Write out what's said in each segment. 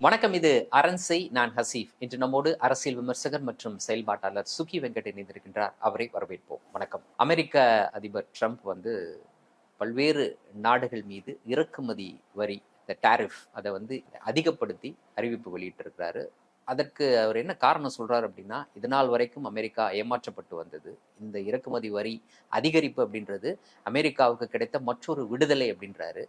வணக்கம். இது அரண்சை. நான் ஹசீஃப். இன்று நம்மோடு அரசியல் விமர்சகர் மற்றும் செயல்பாட்டாளர் சுகி வெங்கட் இணைந்திருக்கின்றார். அவரை வரவேற்போம். வணக்கம். அமெரிக்க அதிபர் ட்ரம்ப் பல்வேறு நாடுகள் மீது இறக்குமதி வரி, இந்த டாரிஃப், அதை அதிகப்படுத்தி அறிவிப்பு வெளியிட்டிருக்கிறாரு. அதற்கு அவர் என்ன காரணம் சொல்றாரு அப்படின்னா, இதனால் வரைக்கும் அமெரிக்கா ஏமாற்றப்பட்டு வந்தது. இந்த இறக்குமதி வரி அதிகரிப்பு அப்படின்றது அமெரிக்காவுக்கு கிடைத்த மற்றொரு விடுதலை அப்படின்றாரு.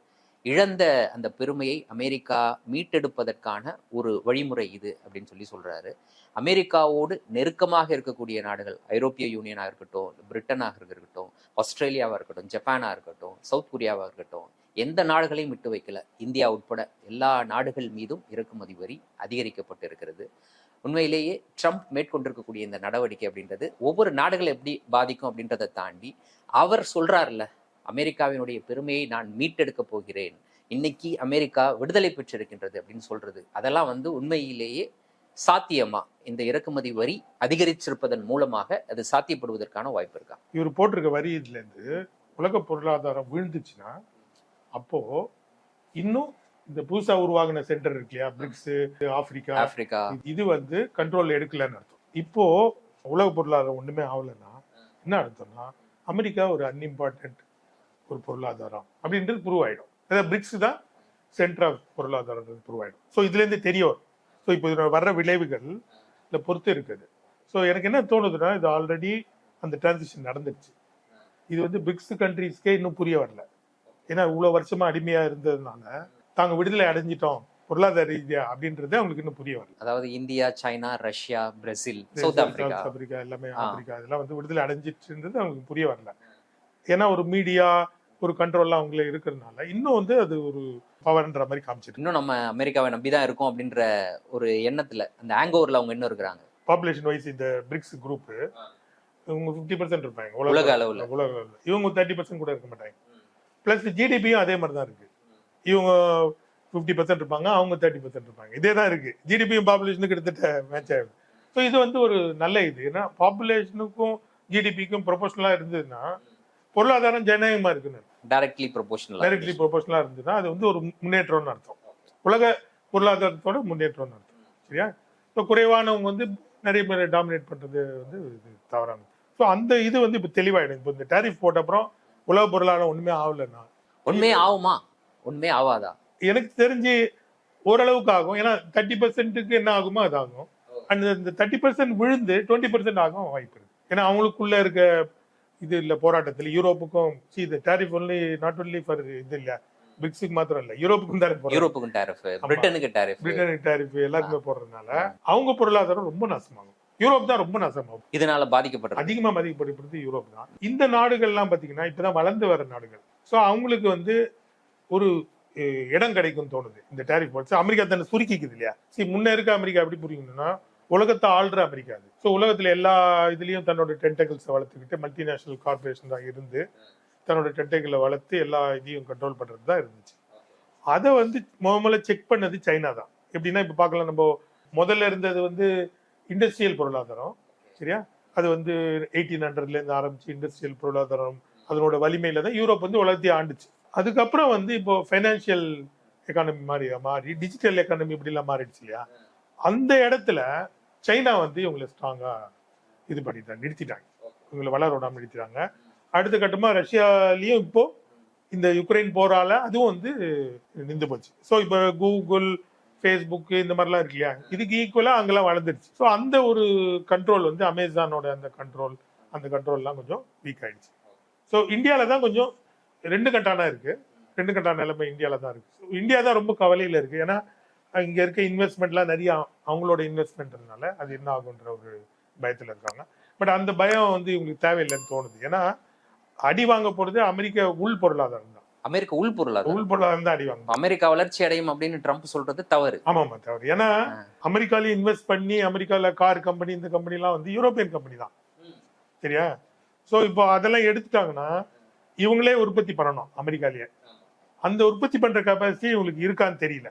இழந்த அந்த பெருமையை அமெரிக்கா மீட்டெடுப்பதற்கான ஒரு வழிமுறை இது அப்படின்னு சொல்றாரு. அமெரிக்காவோடு நெருக்கமாக இருக்கக்கூடிய நாடுகள், ஐரோப்பிய யூனியனாக இருக்கட்டும், பிரிட்டனாக இருக்கட்டும், ஆஸ்திரேலியாவாக இருக்கட்டும், ஜப்பானாக இருக்கட்டும், சவுத் கொரியாவாக இருக்கட்டும், எந்த நாடுகளையும் விட்டு வைக்கல. இந்தியா உட்பட எல்லா நாடுகள் மீதும் இறக்குமதி வரி அதிகரிக்கப்பட்டு இருக்கிறது. உண்மையிலேயே ட்ரம்ப் மேற்கொண்டிருக்கக்கூடிய இந்த நடவடிக்கை அப்படின்றது ஒவ்வொரு நாடுகளை எப்படி பாதிக்கும் அப்படின்றத தாண்டி அவர் சொல்றாருல்ல, அமெரிக்காவினுடைய பெருமையை நான் மீட்டெடுக்க போகிறேன், இன்னைக்கு அமெரிக்கா விடுதலை பெற்றிருக்கின்றது அப்படின்னு சொல்றது, அதெல்லாம் உண்மையிலேயே சாத்தியமா? இந்த இறக்குமதி வரி அதிகரிச்சிருப்பதன் மூலமாக அது சாத்தியப்படுவதற்கான வாய்ப்பு இருக்கா? இவர் போட்டிருக்க வரி இதுல இருந்து உலக பொருளாதாரம் வீழ்ந்துச்சுன்னா, அப்போ இன்னும் இந்த புதுசா உருவாகின சென்டர் இருக்கு இல்லையா, பிரிக்ஸ், ஆப்பிரிக்கா, இது கண்ட்ரோல் எடுக்கலன்னு அர்த்தம். இப்போ உலக பொருளாதாரம் ஒண்ணுமே ஆகலைன்னா என்ன அர்த்தம்னா, அமெரிக்கா ஒரு அன்இம்பார்ட்டன்ட் ஒரு பொருளாதாரம் அப்படின்றது ப்ரூவ் ஆயிடும். அதாவது பிரிக்ஸ் தான் சென்டர் ஆஃப் பொருளாதாரம் ப்ரூவ் ஆயிடும். ஸோ இதுல இருந்து தெரிய வரும். ஸோ இப்போ இதோட வர்ற விளைவுகள் இதை பொறுத்து இருக்குது. ஸோ எனக்கு என்ன தோணுதுன்னா, இது ஆல்ரெடி அந்த டிரான்சிஷன் நடந்துருச்சு. இது பிரிக்ஸ் கண்ட்ரீஸ்க்கே இன்னும் புரிய வரல. ஏன்னா இவ்வளவு வருஷமா அடிமையா இருந்ததுனால தாங்க விடுதலை அடைஞ்சிட்டோம் பொருளாதார ரீதியா அப்படின்றது அவங்களுக்கு இன்னும் புரிய வரல. அதாவது India, China, Russia, Brazil, south Africa எல்லாமே ஆப்பிரிக்கா இதெல்லாம் விடுதலை அடைஞ்சிட்டுன்றது அவங்களுக்கு புரிய வரல. ஏன்னா ஒரு மீடியா, ஒரு கண்ட்ரோல்லாம் அவங்களே இருக்கிறதுனால இன்னும் அது ஒரு பவர்ன்ற மாதிரி காமிச்சிருக்கு. இன்னும் நம்ம அமெரிக்காவை நம்பிதான் இருக்கோம் அப்படின்ற ஒரு எண்ணத்துல, அந்த ஆங்கோவர்ல அவங்க இன்னும் இருக்கிறாங்க. பாப்புலேஷன் வைஸ் இந்த பிரிக்ஸ் குரூப் இவங்க 50% இருப்பாங்க உலக அளவுல. இவங்க 30% கூட இருக்க மாட்டாங்க. பிளஸ் ஜிடிபியும் அதே மாதிரி தான் இருக்கு. இவங்க 50% இருப்பாங்க, அவங்க 30% இருப்பாங்க. இதே தான் இருக்கு. ஜிடிபியும் பாப்புலேஷனுக்கு கிட்டத்தட்ட மேட்ச் ஆகுது. ஸோ இது ஒரு நல்ல இது. ஏன்னா பாப்புலேஷனுக்கும் ஜிடிபிக்கும் ப்ரொபோஷனலா இருந்ததுன்னா பொருளாதாரம் ஜனநாயகமா இருக்குன்னு, டைரக்ட்லி ப்ரொபோஷனலா இருந்ததுன்னா அது ஒரு முன்னேற்றம்னு அர்த்தம். உலக பொருளாதாரத்தோட முன்னேற்றம்னு அர்த்தம். சரியா? இப்போ குறைவானவங்க நிறைய பேர் டாமினேட் பண்றது இது தவறானது. ஸோ அந்த இது இப்போ தெளிவாயிடும். இப்போ இந்த டாரிஃப் போட்ட அப்புறம் உலக பொருளாதாரம் ஒண்ணுமே ஆகலன்னா, உண்மையே ஆகுமா? உண்மையே ஆகாதா? எனக்கு தெரிஞ்சு ஓரளவுக்கு ஆகும். ஏன்னா 30% என்ன ஆகுமோ அது ஆகும். அந்த 30% விழுந்து 20% ஆகும் வாய்ப்பு இருக்கு. ஏன்னா அவங்களுக்குள்ள இருக்க இது இல்ல போராட்டத்தில் யூரோப்புக்கும் tariff only not only for இது இல்ல, பிரிக்ஸுக்கு மாத்திரம் இல்ல, யூரோப்புக்கும் டாரிஃப், பிரிட்டனுக்கு டாரிஃப் எல்லாருக்குமே போடுறதுனால அவங்க பொருளாதாரம் ரொம்ப நாசமாகும். யூரோப் தான் ரொம்ப நாசமாகும். இதனால பாதிக்கப்பட்ட அதிகமா பாதிக்கப்படுறது யூரோப் தான். இந்த நாடுகள்லாம் பாத்தீங்கன்னா இப்பதான் வளர்ந்து வர நாடுகள். ஸோ அவங்களுக்கு ஒரு இடம் கிடைக்கும் தோணுது இந்த டாரிஃப் போட்டு. அமெரிக்கா தன்னை சுருக்கிக்குது இல்லையா? முன்ன இருக்க அமெரிக்கா எப்படி புரியுங்கன்னா, உலகத்தை ஆள்ற அமெரிக்கா அது. ஸோ உலகத்துல எல்லா இதுலயும் தன்னோட டென்டகிள்ஸை வளர்த்துக்கிட்டு மல்டிநேஷனல் கார்பரேஷன் தான் இருந்து தன்னோட டென்டகிளை வளர்த்து எல்லா இதையும் கண்ட்ரோல் பண்றது தான் இருந்துச்சு. அதை முதல்ல செக் பண்ணது சைனா தான். எப்படின்னா இப்ப பார்க்கலாம், நம்ம முதல்ல இருந்தது இண்டஸ்ட்ரியல் பொருளாதாரம். சரியா? அது 1800ல இருந்து ஆரம்பிச்சு இண்டஸ்ட்ரியல் பொருளாதாரம் அதனோட வலிமையில தான் யூரோப் உலகத்தையே ஆண்டுச்சு. அதுக்கப்புறம் இப்போ ஃபைனான்சியல் எக்கானமி மாறி டிஜிட்டல் எக்கானமி இப்படிலாம் மாறிடுச்சு இல்லையா? அந்த இடத்துல சைனா இவங்களை ஸ்ட்ராங்கா இது பண்ணிட்டாங்க, நிறுத்திட்டாங்க. இவங்களை வளர விடாம நிறுத்திட்டாங்க. அடுத்த கட்டமா ரஷ்யாலையும் இப்போ இந்த யுக்ரைன் போரால அதுவும் நின்று போச்சு. ஸோ இப்போ கூகுள், ஃபேஸ்புக் இந்த மாதிரிலாம் இருக்கு இல்லையா, இதுக்கு ஈக்குவலா அங்கெல்லாம் வளர்ந்துருச்சு. ஸோ அந்த ஒரு கண்ட்ரோல் அமேசானோட அந்த கண்ட்ரோல்லாம் கொஞ்சம் வீக் ஆயிடுச்சு. ஸோ இந்தியாவில தான் கொஞ்சம் ரெண்டு கட்டானா இருக்கு. ரெண்டு கட்டான நிலைமை இந்தியாவில தான் இருக்கு. இந்தியா தான் ரொம்ப கவலையில இருக்கு. ஏன்னா இங்க இருக்க இன்வெஸ்ட்மெண்ட்லாம் நிறைய அவங்களோட இன்வெஸ்ட்மெண்ட்னால அது என்ன ஆகுன்ற ஒரு பயத்துல இருக்காங்க. பட் அந்த பயம் இவங்களுக்கு தேவையில்லைன்னு தோணுது. ஏன்னா அடி வாங்க போறது அமெரிக்க உள் பொருளாதாரம் தான். அமெரிக்க உள் பொருளாதாரம் தான் அடி வாங்க. அமெரிக்கா வளர்ச்சி அடையும் அப்படின்னு ட்ரம்ப் சொல்றது தவறு. ஆமா தவறு. ஏன்னா அமெரிக்கால இன்வெஸ்ட் பண்ணி அமெரிக்கால கார் கம்பெனி, இந்த கம்பெனி எல்லாம் யூரோப்பியன் கம்பெனி தான். சரியா? சோ இப்போ அதெல்லாம் எடுத்துட்டாங்கன்னா இவங்களே உற்பத்தி பண்ணணும் அமெரிக்காலேயே. அந்த உற்பத்தி பண்ற கெப்பாசிட்டி இவங்களுக்கு இருக்கான்னு தெரியல.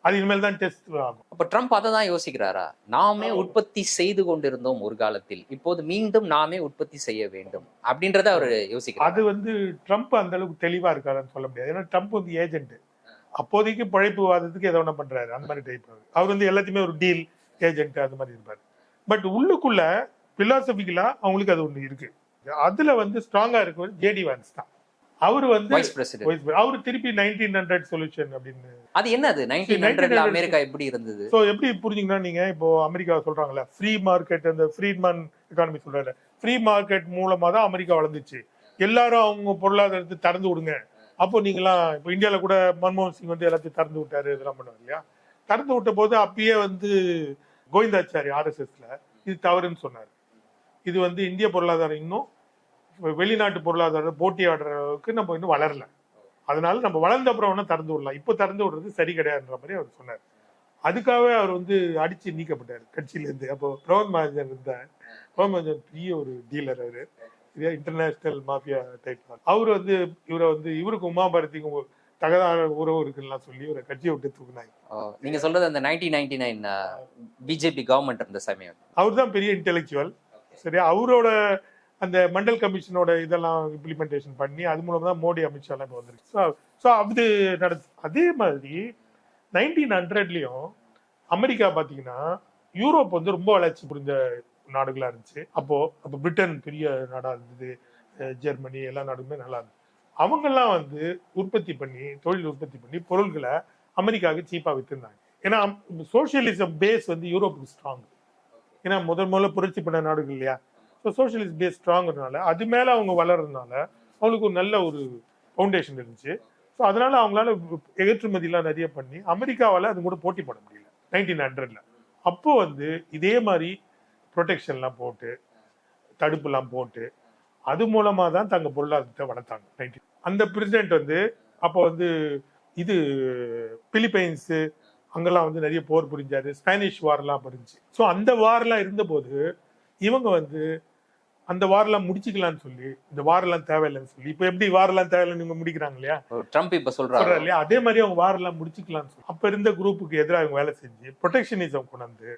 அது இனிமேல் தான் டெஸ்ட் ஆகும். அப்ப ட்ரம்ப் அதை தான் யோசிக்கிறாரா? நாமே உற்பத்தி செய்து கொண்டிருந்தோம் ஒரு காலத்தில், இப்போது மீண்டும் நாமே உற்பத்தி செய்ய வேண்டும் அப்படின்றத அவர் யோசிக்கிறார். அது ட்ரம்ப் அந்த அளவுக்கு தெளிவா இருக்காருன்னு சொல்ல முடியாது. ஏன்னா ட்ரம்ப் ஏஜென்ட். அப்போதைக்கு பழைப்பு வாதத்துக்கு எதை ஒண்ணா பண்றாரு, அந்த மாதிரி டைப். அவர் வந்து எல்லாத்தையுமே ஒரு டீல் ஏஜென்ட் அது மாதிரி இருப்பாரு. பட் உள்ளுக்குள்ள பிலாசபிக்கலா அவங்களுக்கு அது ஒண்ணு இருக்கு. அதுல வந்து ஸ்ட்ராங்கா இருக்கிறது ஜேடி வான்ஸ் தான். அவரு வந்து வைஸ் பிரசிடென்ட். அவரு திருப்பி 1900 சொல்யூஷன் அப்படின்னு. அது என்ன அது 1900ல அமெரிக்கா எப்படி இருந்தது? சோ எப்படி புரிஞ்சுங்கன்னா, நீங்க இப்போ அமெரிக்கா சொல்றாங்கல்ல ஃப்ரீ மார்க்கெட், அந்த ஃப்ரீட்மேன் எக்கானமி சொல்றாரு, ஃப்ரீ மார்க்கெட் மூலமா தான் அமெரிக்கா வளர்ந்துச்சு, எல்லாரும் அவங்க பொருளாதாரத்தை திறந்து விடுங்க. அப்போ நீங்களாம் இப்போ இந்தியாவில கூட மன்மோகன் சிங் வந்து எல்லாத்தையும் திறந்து விட்டாரு, இதெல்லாம் பண்ணுவார் இல்லையா. திறந்து விட்ட போது அப்பயே வந்து கோவிந்தாச்சாரி ஆர்எஸ்எஸ்ல இது தவறுன்னு சொன்னார். இது வந்து இந்திய பொருளாதாரம் இன்னும் வெளிநாட்டு பொருளாதாரம் போட்டியாடுற அளவுக்கு நம்ம இன்னும் வளரல, அதனால நம்ம வளர்ந்த அப்புறம் வேணா திறந்து விடலாம், இப்போ திறந்து விடுறது சரி கிடையாதுன்ற மாதிரி அவர் சொன்னார். அதுக்காகவே அவர் வந்து அடிச்சு நீக்கப்பட்டார் கட்சியில இருந்து. அப்போ பிரவத் மகாஜன் இருந்தார். பிரவத் மகாஜன் பெரிய ஒரு டீலர், அவரு இன்டர்நேஷனல் மாஃபியா டைப். அவர் வந்து இவரை வந்து இவருக்கு உமா பாரதிக்கும் தகதான உறவு இருக்குன்னா சொல்லி ஒரு கட்சியை விட்டு தூக்குனாங்க. நீங்க சொல்றது அந்த 1999 பிஜேபி கவர்மெண்ட் இருந்த சமயம். அவர் தான் பெரிய இன்டெலெக்சுவல், சரியா. அவரோட அந்த மண்டல் கமிஷனோட இதெல்லாம் இம்ப்ளிமெண்டேஷன் பண்ணி அது மூலமா தான் மோடி அமித்ஷாலாம் இப்போ வந்துருக்கு. ஸோ அது நடந்து. அதே மாதிரி 1900லயும் அமெரிக்கா பார்த்தீங்கன்னா யூரோப் வந்து ரொம்ப வளர்ச்சி புரிஞ்ச நாடுகளா இருந்துச்சு. அப்போ பிரிட்டன் பெரிய நாடா இருந்தது, ஜெர்மனி எல்லா நாடுமே நல்லா இருந்தது. அவங்கெல்லாம் வந்து உற்பத்தி பண்ணி தொழில் உற்பத்தி பண்ணி பொருள்களை அமெரிக்காவுக்கு சீப்பா வித்துருந்தாங்க. ஏன்னா சோசியலிசம் பேஸ் வந்து யூரோப்புக்கு ஸ்ட்ராங். ஏன்னா முதல்ல புரட்சி பண்ண நாடுகள் இல்லையா. ஸோ சோசியலிஸ்ட் பேஸ் ஸ்ட்ராங்கிறதுனால அது மேல அவங்க வளர்றதுனால அவங்களுக்கு ஒரு நல்ல ஒரு ஃபவுண்டேஷன் இருந்துச்சு. ஸோ அதனால அவங்களால ஏற்றுமதியெல்லாம் நிறைய பண்ணி அமெரிக்காவால் அது கூட போட்டி போட முடியல 1900ல. அப்போ வந்து இதே மாதிரி ப்ரொடெக்ஷன்லாம் போட்டு தடுப்புலாம் போட்டு அது மூலமா தான் தங்க பொருளாதாரத்தை வளர்த்தாங்க. அந்த பிரசிடென்ட் வந்து அப்போ வந்து இது பிலிப்பைன்ஸ் அங்கெல்லாம் வந்து நிறைய போர் புரிஞ்சாரு, ஸ்பானிஷ் வார்லாம் புரிஞ்சு. ஸோ அந்த வார்லாம் இருந்தபோது இவங்க வந்து அந்த வாரெல்லாம் முடிச்சுக்கலாம்னு சொல்லி, இந்த வாரெல்லாம் தேவையில்லைன்னு சொல்லி, இப்ப எப்படி வாரெல்லாம் தேவையில்லைன்னு இவங்க முடிக்கிறாங்க இல்லையா, ட்ரம்ப் இப்ப சொல்றாரு இல்லையா, அதே மாதிரி அவங்க வாரெல்லாம் முடிச்சுக்கலாம்னு சொல்லி அப்ப இருந்த குரூப்புக்கு எதிராக அவங்க வேலை செஞ்சு ப்ரொடெக்ஷனிசம் கொண்டு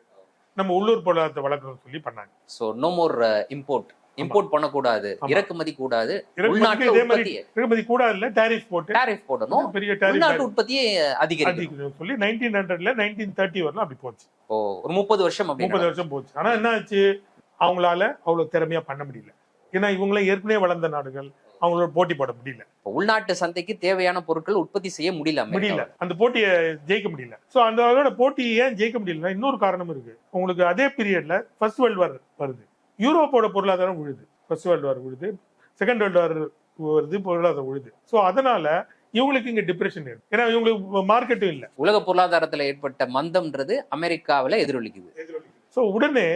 நம்ம உள்ளூர் பொருளாதாரத்தை வளர்க்கணும்னு சொல்லி பண்ணாங்க. சோ நோ மோர் இம்போர்ட் பண்ணக்கூடாது, இறக்குமதி கூடாது, இறக்குமதி கூடாது இல்ல, டாரிஃப் போடணும், பெரிய டாரிஃப் உற்பத்தியை அதிகரிக்கணும் சொல்லி 1900ல 1930 வரலாம் அப்படி போச்சு. ஒரு 30 வருஷம் போச்சு. ஆனா என்ன ஆச்சு, அவங்களால அவ்வளவு திறமையா பண்ண முடியல. ஏன்னா இவங்கள ஏற்கனவே வளர்ந்த நாடுகள், அவங்களோட போட்டி போட முடியல. உள்நாட்டு சந்தைக்கு தேவையான பொருட்கள் உற்பத்தி செய்ய முடியல, அந்த போட்டியை ஜெயிக்க முடியல. சோ அந்த போட்டியை ஏன் ஜெயிக்க முடியல, இன்னொரு காரணம் இருக்கு. உங்களுக்கு அதே பீரியட்ல ஃபர்ஸ்ட் வேர்ல்டு வார் வருது, யூரோப்போட பொருளாதாரம் விழுது, ஃபர்ஸ்ட் வேர்ல்டு வார் விழுது, செகண்ட் வேர்ல்டு வார் வருது, பொருளாதாரம் விழுது. சோ அதனால இவங்களுக்கு இங்க டிப்ரெஷன் இருக்கு, ஏன்னா இவங்களுக்கு மார்க்கெட்டும் இல்ல. உலக பொருளாதாரத்துல ஏற்பட்ட மந்தம்ன்றது அமெரிக்காவில எதிரொலிக்குது. சோ உடனே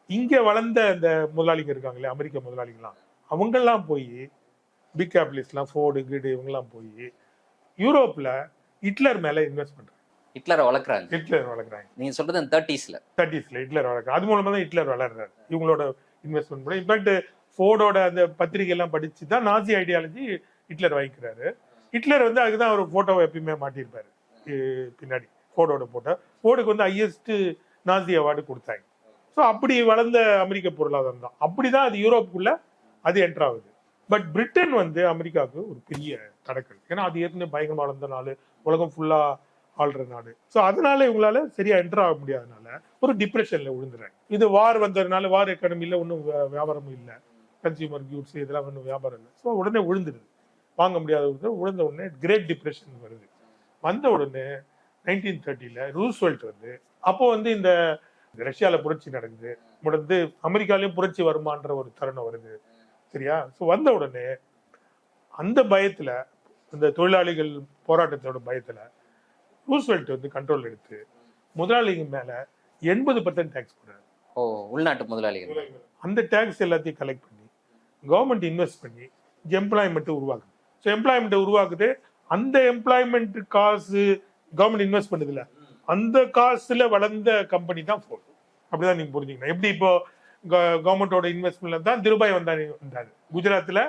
இங்க வளர்ந்த அந்த முதலாளிங்க இருக்காங்களே, அமெரிக்க முதலாளிகள்லாம், அவங்கெல்லாம் போய் பிக் கேபிட்டலிஸ்ட்லாம் ஃபோர்டு கிரிடு இவங்கெல்லாம் போய் யூரோப்ல ஹிட்லர் மேல இன்வெஸ்ட் பண்றாங்க. ஹிட்லரை வளர்க்குறாங்க. நீங்க சொல்றது 30ஸ்ல ஹிட்லர் வளர்க்குறாங்க. அது மூலமா தான் ஹிட்லர் வளர்றாரு, இவங்களோட இன்வெஸ்ட்மெண்ட் கூட. இன்ஃபேக்ட் ஃபோர்டோட அந்த பத்திரிகை எல்லாம் படிச்சு தான் நாசி ஐடியாலஜி ஹிட்லர் வாங்கிக்கிறாரு. ஹிட்லர் வந்து அதுக்குதான் அவர் போட்டோவை எப்பயுமே மாட்டியிருப்பாரு பின்னாடி, ஃபோர்டோட போட்டோ. ஃபோர்டுக்கு வந்து ஹையஸ்ட் நாசி அவார்டு கொடுத்தாங்க. ஸோ அப்படி வளர்ந்த அமெரிக்க பொருளாதாரம் தான். அப்படிதான் அது யூரோப்புக்குள்ள அது என்டர் ஆகுது. பட் பிரிட்டன் வந்து அமெரிக்காவுக்கு ஒரு பெரிய தடக்கல், ஏன்னா அது ஏற்கனவே பயங்கரமா வளர்ந்த நாடு, உலகம் ஃபுல்லா ஆள்ற நாடு. ஸோ அதனால இவங்களால சரியா என்டர் ஆக முடியாதனால ஒரு டிப்ரெஷன்ல விழுந்துறாங்க. இது வார் வந்ததுனால, வார் எக்கானமியில் ஒன்றும் வியாபாரமும் இல்லை, கன்சியூமர் குட்ஸ் இதெல்லாம் ஒன்றும் வியாபாரம் இல்லை. ஸோ உடனே விழுந்துருது, வாங்க முடியாத விழுந்த உடனே கிரேட் டிப்ரெஷன் வருது. வந்த உடனே 1930ல ரூஸ்வெல்ட் வந்து, அப்போ வந்து இந்த ரஷ்யால புரட்சி நடக்குது, முடிந்து அமெரிக்காலையும் புரட்சி வருமான்ற ஒரு தருணம் வருது, சரியா. ஸோ வந்த உடனே அந்த பயத்துல, இந்த தொழிலாளிகள் போராட்டத்தோட பயத்துல ரூஸ்வெல்ட் வந்து கண்ட்ரோல் எடுத்து முதலாளிகள் மேல 80% டேக்ஸ் போடுறாரு. உள்நாட்டு முதலாளிகள் அந்த டேக்ஸ் எல்லாத்தையும் கலெக்ட் பண்ணி கவர்மெண்ட் இன்வெஸ்ட் பண்ணி எம்ப்ளாய்மெண்ட் உருவாக்குது. ஸோ எம்ப்ளாய்மெண்ட் உருவாக்குது. அந்த எம்ப்ளாய்மெண்ட் காசு கவர்மெண்ட் இன்வெஸ்ட் பண்ணுதுல, அந்த காசுல வளர்ந்த கம்பெனி தான் ஃபோர்டு. அப்படிதான் நீங்க புரிஞ்சுக்கணும். எப்படி இப்போ கவர்மெண்டோட இன்வெஸ்ட்மெண்ட்ல தான் திருபாய் வந்தாரு. குஜராத்ல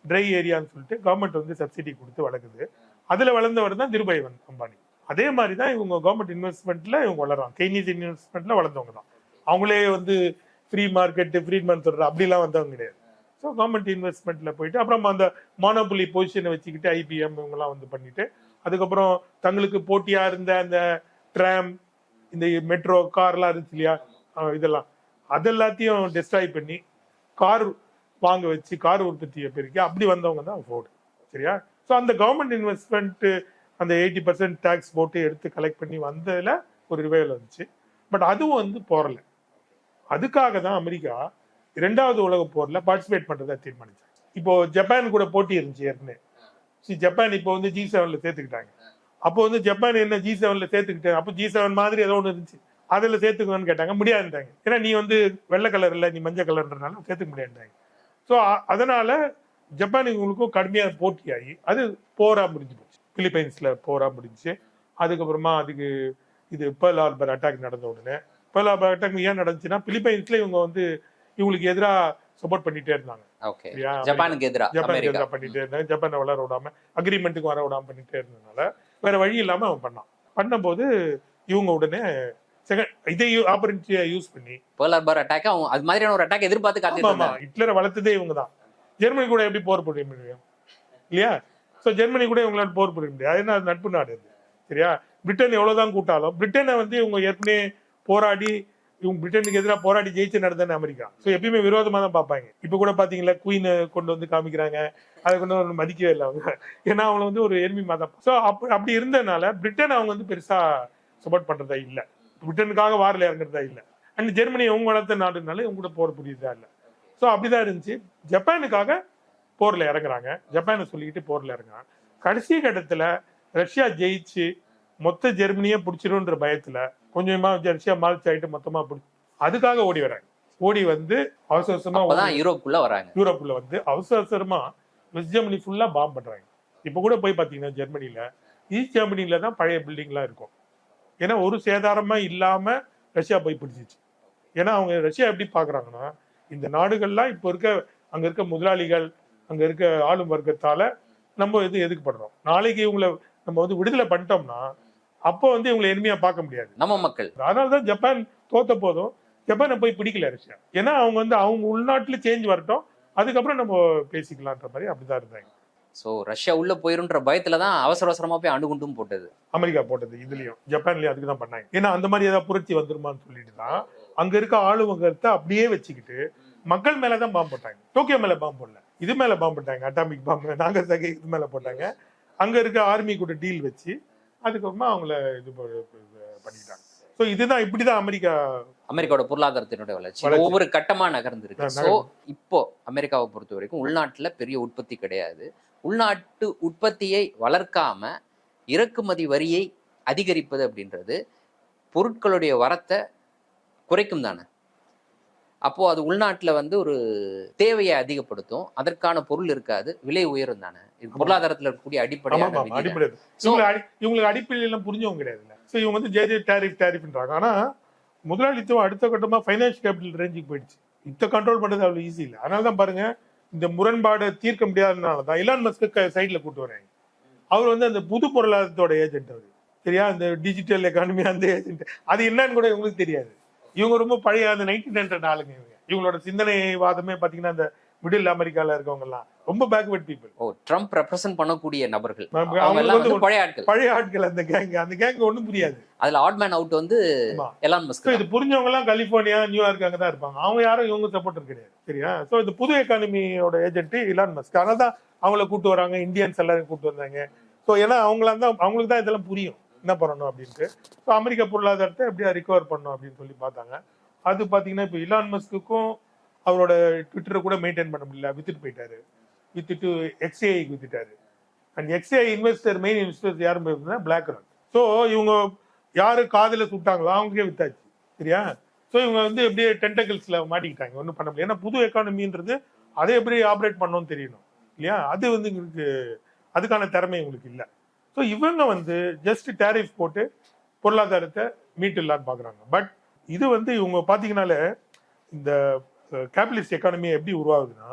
ட்ரை ஏரியான்னு சொல்லிட்டு கவர்மெண்ட் வந்து சப்சிடி கொடுத்து வளர்க்குது, அதுல வளர்ந்தவர் தான் திருபாய் அம்பானி. அதே மாதிரி தான் இவங்க கவர்மெண்ட் இன்வெஸ்ட்மெண்ட்ல இவங்க வளர்றாங்க, சைனீஸ் இன்வெஸ்ட்மெண்ட்ல வளர்ந்தவங்க தான். அவங்களே வந்து ஃப்ரீ மார்க்கெட் ஃப்ரீட்மேன் சொல்ற அப்படிலாம் வந்தவங்க கிடையாது. ஸோ ஸோ கவர்மெண்ட் இன்வெஸ்ட்மெண்ட்ல போயிட்டு அப்புறம் அந்த மோனோபுலி பொசிஷனை வச்சுக்கிட்டு ஐபிஎம் இவங்கெல்லாம் வந்து பண்ணிட்டு அதுக்கப்புறம் தங்களுக்கு போட்டியா இருந்த அந்த ட்ராம் இந்த மெட்ரோ கார்லாம் இருந்துச்சு இல்லையா, இதெல்லாம் அதெல்லாத்தையும் டெஸ்ட்ராய் பண்ணி கார் வாங்க வச்சு கார் உற்பத்தியை பெருக்கி அப்படி வந்தவங்க தான் ஃபோர்டு. சரியா? ஸோ அந்த கவர்மெண்ட் இன்வெஸ்ட்மெண்ட் அந்த 80% டேக்ஸ் போட்டு எடுத்து கலெக்ட் பண்ணி வந்ததுல ஒரு ரிவைவல் வந்துச்சு. பட் அதுவும் வந்து போறல. அதுக்காக தான் அமெரிக்கா 2வது உலக போர்ல பார்ட்டிசிபேட் பண்றதா தீர்மானிச்சாங்க. இப்போ ஜப்பான் கூட போட்டி இருந்துச்சு ஏற்கனவே. ஜப்பான் இப்போ வந்து G7ல சேர்த்துக்கிட்டாங்க. அப்போ வந்து ஜப்பான் என்ன G7ல சேர்த்துக்கிட்டேன், அப்போ G7 மாதிரி ஏதோ ஒன்று இருந்துச்சு, அதில் சேர்த்துக்கணும்னு கேட்டாங்க. முடியாதுட்டாங்க. ஏன்னா நீ வந்து வெள்ளை கலர் இல்லை, நீ மஞ்சள் கலர்ன்றனால சேர்த்துக்க முடியாதுட்டாங்க. ஸோ அதனால ஜப்பான் இவங்களுக்கும் கடுமையாக போட்டியாகி அது போரா முடிஞ்சு போச்சு. பிலிப்பைன்ஸ்ல போரா முடிஞ்சு அதுக்கப்புறமா அதுக்கு இது பேர்ல் ஹார்பர் அட்டாக் நடந்த உடனே பேர்ல் ஹார்பர் அட்டாக் ஏன் நடந்துச்சுன்னா பிலிப்பைன்ஸ்ல இவங்க வந்து இவங்களுக்கு எதிராக சப்போர்ட் பண்ணிட்டே இருந்தாங்க. ஜப்பானுக்கு எதிராக பண்ணிட்டே இருந்தாங்க. ஜப்பானை வளர விடாம அக்ரிமெண்ட்டுக்கு வர விடாம பண்ணிட்டே இருந்ததுனால வேற வழி இல்லாம அவன் பண்ணும்போது இவங்க உடனே இதை ஆப்பர்ச்சுனிட்டியை யூஸ் பண்ணி பேர்ல் ஹார்பர் அட்டாக் அது மாதிரியான ஒரு அட்டாக் எதிர்பார்த்து காத்திருந்தாங்க. ஹிட்லரை வளர்த்ததே இவங்க தான். ஜெர்மனி கூட எப்படி போர் புரிய முடியும் இல்லையா? ஸோ ஜெர்மனி கூட இவங்களால போர் புரிய முடியாது. ஏன்னா அது நட்பு நாடு அது. சரியா? பிரிட்டன் எவ்வளவுதான் கூட்டாலும் பிரிட்டனை வந்து இவங்க ஏற்கனவே போராடி இவங்க பிரிட்டனுக்கு எதிராக போராடி ஜெயிச்சு நடந்தேன்னு அமெரிக்கா. ஸோ எப்பயுமே விரோதமா தான் பார்ப்பாங்க. இப்போ கூட பாத்தீங்களா குயினை கொண்டு வந்து காமிக்கிறாங்க, அதை கொண்டு வந்து மதிக்கவே இல்லை அவங்க. ஏன்னா அவங்க வந்து ஒரு எனிமி மதம். ஸோ அப்படி இருந்ததுனால பிரிட்டன் அவங்க வந்து பெருசா சப்போர்ட் பண்றதா இல்லை, பிரிட்டனுக்காக வாரில் இறங்குறதா இல்லை. அண்ட் ஜெர்மனி இவங்க வளர்த்த நாடுனால இவங்க கூட போர் புரியுதா இல்லை. ஸோ அப்படிதான் இருந்துச்சு. ஜப்பானுக்காக போர்ல இறங்குறாங்க, ஜப்பானை சொல்லிக்கிட்டு போர்ல இறங்குறாங்க. கடைசி கட்டத்துல ரஷ்யா ஜெயிச்சு மொத்த ஜெர்மனியே பிடிச்சிருன்ற பயத்துல கொஞ்சமா ரஷ்யா மார்ச் ஆயிட்டு மொத்தமா பிடிச்சி அதுக்காக ஓடி வராங்க. ஓடி வந்து அவசரமா யூரோப்புக்குள்ள வந்து அவசரமா வெஸ்ட் ஜெர்மனி ஃபுல்லா பாம்பு பண்றாங்க. இப்ப கூட போய் பாத்தீங்கன்னா ஜெர்மனில ஈஸ்ட் ஜெர்மனில தான் பழைய பில்டிங் எல்லாம் இருக்கும். ஏன்னா ஒரு சேதாரமா இல்லாம ரஷ்யா போய் பிடிச்சிச்சு. ஏன்னா அவங்க ரஷ்யா எப்படி பாக்குறாங்கன்னா இந்த நாடுகள்லாம் இப்ப இருக்க அங்க இருக்க முதலாளிகள் அங்க இருக்க ஆளும் வர்க்கத்தால நம்ம எதுக்கு பண்றோம், நாளைக்கு இவங்களை நம்ம வந்து விடுதலை பண்ணிட்டோம்னா அப்போ வந்து இவங்களை எளிமையா பார்க்க முடியாது நம்ம மக்கள். அதனாலதான் ஜப்பான் தோத்த போதும் ஜப்பானை போய் பிடிக்கல ரஷ்யா. ஏன்னா அவங்க வந்து அவங்க உள்நாட்டுல சேஞ்ச் வரட்டும், அதுக்கப்புறம் நம்ம பேசிக்கலான்ற மாதிரி அப்படிதான் இருந்தாங்க. சோ ரஷ்யா உள்ள போயிருன்ற பயத்துலதான் அவசரமா போய் அணுகுண்டும் போட்டது அமெரிக்கா போட்டது. இதுலயும் ஜப்பான்லயும் அதுக்குதான் பண்ணாங்க. ஏன்னா அந்த மாதிரி ஏதாவது புரட்சி வந்துருமான்னு சொல்லிட்டு தான் அங்க இருக்க ஆளுவங்கத்தை அப்படியே வச்சுக்கிட்டு மக்கள் மேலதான் பாம்பு போட்டாங்க. டோக்கியோ மேல பாம்பு போடல, இது மேல பாம்பு போட்டாங்க, அட்டாமிக் பாம்பு நாகசாகி இது மேல போட்டாங்க. அங்க இருக்க ஆர்மி கூட டீல் வச்சு அதுக்கப்புறமா அவங்கள இது பண்ணிட்டாங்க. ஸோ இதுதான் இப்படிதான் அமெரிக்காவோட பொருளாதாரத்தினுடைய வளர்ச்சி ஒவ்வொரு கட்டமா நகர்ந்துருக்கு. ஸோ இப்போ அமெரிக்காவை பொறுத்த வரைக்கும் உள்நாட்டுல பெரிய உற்பத்தி கிடையாது. உள்நாட்டு உற்பத்தியை வளர்க்காம இறக்குமதி வரியை அதிகரிப்பது அப்படின்றது பொருட்களுடைய வரத்தை குறைக்கும் தானே. அப்போ அது உள்நாட்டுல வந்து ஒரு தேவையை அதிகப்படுத்தும், அதற்கான பொருள் இருக்காது, விலை உயரும் தானே. இது பொருளாதாரத்துல இருக்கக்கூடிய அடிப்படை. இவங்களுக்கு அடிப்படையில எல்லாம் புரிஞ்சவங்க கிடையாது. ஸோ இவங்க வந்து ஜே டேரிஃப்ன்றாங்க. ஆனா முதலாளித்துவம் அடுத்த கட்டமா ஃபைனான்சியல் கேபிட்டல் ரேஞ்சுக்கு போயிடுச்சு. இதை கண்ட்ரோல் பண்றது அவ்வளவு ஈஸி இல்லை. அதனாலதான் பாருங்க இந்த முரண்பாடு தீர்க்க முடியாததுனாலதான் இலான் மஸ்க் சைட்ல கூட்டு வராங்க. அவர் வந்து அந்த புது பொருளாதாரத்தோட ஏஜென்ட். அவரு சரியா, இந்த டிஜிட்டல் எக்கானமி அந்த ஏஜென்ட். அது என்னன்னு கூட இவங்களுக்கு தெரியாது. இவங்க ரொம்ப பழைய அந்த 1900 ஆளுங்க. இவங்களோட சிந்தனைவாதமே பாத்தீங்கன்னா அந்த மிடில் அமெரிக்கால இருக்கவங்க எல்லாம் ரொம்ப பேக்வர்ட் பீப்புள். ட்ரம்ப் ரெப்ரசன்ட் பண்ணக்கூடிய நபர்கள், பழைய ஆட்கள். அந்த கேங் ஒண்ணும் புரியாது. அதுல ஆட் மேன் அவுட் வந்து எலான் மஸ்க். இது புரிஞ்சவங்க எல்லாம் கலிபோர்னியா நியூயார்க் அங்கதான் இருப்பாங்க. அவங்க யாரும் இவங்க சப்போர்ட்டர் கிடையாது. சரியா? சோ இந்த புது எக்கானமியோட ஏஜென்ட் இலான் மஸ்க். அதனாலதான் அவங்கள கூட்டு வராங்க, இந்தியன்ஸ் எல்லாரும் கூட்டு வந்தாங்க. ஸோ ஏன்னா அவங்களுக்கு தான் இதெல்லாம் புரியும் என்ன பண்ணணும் அப்படின்ட்டு. ஸோ அமெரிக்க பொருளாதாரத்தை எப்படியா ரிகவர் பண்ணணும் அப்படின்னு சொல்லி பார்த்தாங்க. அது பார்த்தீங்கன்னா இப்போ இலான் மஸ்க்குக்கும் அவரோட ட்விட்டரை கூட மெயின்டைன் பண்ண முடியல, வித்துட்டு போயிட்டாரு. வித்துட்டு XAIக்கு வித்துட்டாரு. And XAI investor main investors யாரும் போயிருந்தா பிளாக் ராக். ஸோ இவங்க யாரு காதில் சுட்டாங்களோ அவங்களுக்கே வித்தாச்சு. சரியா? ஸோ இவங்க வந்து எப்படியே டென்டக்கிள்ஸ்ல மாட்டிக்கிட்டாங்க, ஒன்றும் பண்ண முடியல. ஏன்னா புது எக்கானமின்றது அதை எப்படி ஆப்ரேட் பண்ணணும்னு தெரியணும் இல்லையா? அது வந்து இவங்களுக்கு அதுக்கான திறமை இவங்களுக்கு இல்லை. ஸோ இவங்க வந்து ஜஸ்ட் டேரிஃப் போட்டு பொருளாதாரத்தை மீட்டுலான்னு பார்க்குறாங்க. பட் இது வந்து இவங்க பார்த்தீங்கன்னாலே இந்த கேபிட்டலிஸ்ட் எக்கானமி எப்படி உருவாகுதுன்னா